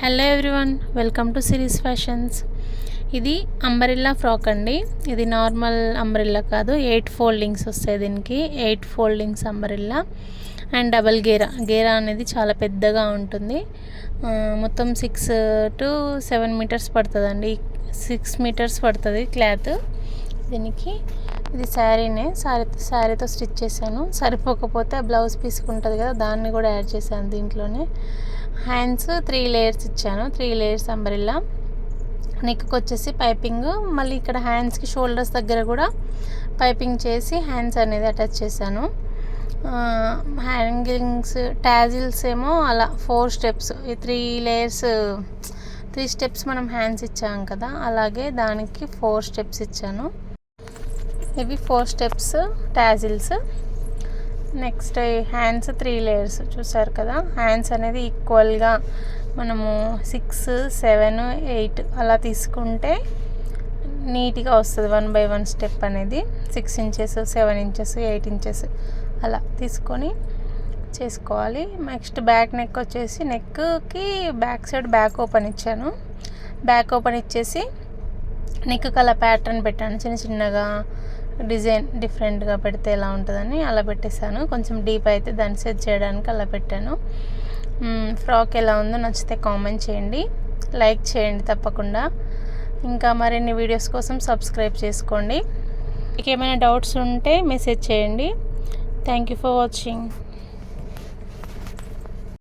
Hello everyone, welcome to series fashions. ఇది umbrella frock అండి. ఇది నార్మల్ అంబ్రెల్లా కాదు, 8 ఫోల్డింగ్స్ వస్తాయి దీనికి. 8 ఫోల్డింగ్స్ అంబ్రెల్లా అండ్ డబల్ గేరా అనేది చాలా పెద్దగా ఉంటుంది. మొత్తం 6 to 7 మీటర్స్ పడుతుందండి. 6 మీటర్స్ పడుతుంది క్లాత్ దీనికి. ఇది శారీతో స్టిచ్ చేశాను. సరిపోకపోతే బ్లౌజ్ పీస్కి ఉంటుంది కదా, దాన్ని కూడా యాడ్ చేశాను దీంట్లోనే. హ్యాండ్స్ 3 లేయర్స్ ఇచ్చాను. 3 లేయర్స్ అంబ్రెల్లా. నెక్కి వచ్చేసి పైపింగ్, మళ్ళీ ఇక్కడ హ్యాండ్స్కి షోల్డర్స్ దగ్గర కూడా పైపింగ్ చేసి హ్యాండ్స్ అనేది అటాచ్ చేశాను. హ్యాంగింగ్స్ టాజిల్స్ ఏమో అలా 4 స్టెప్స్, ఈ 3 లేయర్స్ 3 స్టెప్స్ మనం హ్యాండ్స్ ఇచ్చాం కదా, అలాగే దానికి 4 స్టెప్స్ ఇచ్చాను. ఇవి 4 steps tassels. Next hands 3 layers చూసారు కదా. హ్యాండ్స్ అనేది ఈక్వల్గా మనము 6, 7, 8 అలా తీసుకుంటే నీట్గా వస్తుంది. 1 by 1 స్టెప్ అనేది 6 ఇంచెస్, 7 ఇంచెస్, 8 ఇంచెస్ అలా తీసుకొని చేసుకోవాలి. నెక్స్ట్ బ్యాక్ నెక్ వచ్చేసి, నెక్కి బ్యాక్ సైడ్ బ్యాక్ ఓపెన్ ఇచ్చాను. బ్యాక్ ఓపెన్ ఇచ్చేసి నెక్ అలా ప్యాటర్న్ పెట్టాను. చిన్నగా డిజైన్ డిఫరెంట్గా పెడితే ఎలా ఉంటుందని అలా పెట్టేశాను. కొంచెం డీప్ అయితే దాన్ని సెట్ చేయడానికి అలా పెట్టాను. ఫ్రాక్ ఎలా ఉందో నచ్చితే కామెంట్ చేయండి, లైక్ చేయండి తప్పకుండా. ఇంకా మరిన్ని వీడియోస్ కోసం సబ్స్క్రైబ్ చేసుకోండి. మీకు ఏమైనా డౌట్స్ ఉంటే మెసేజ్ చేయండి. Thank you for watching.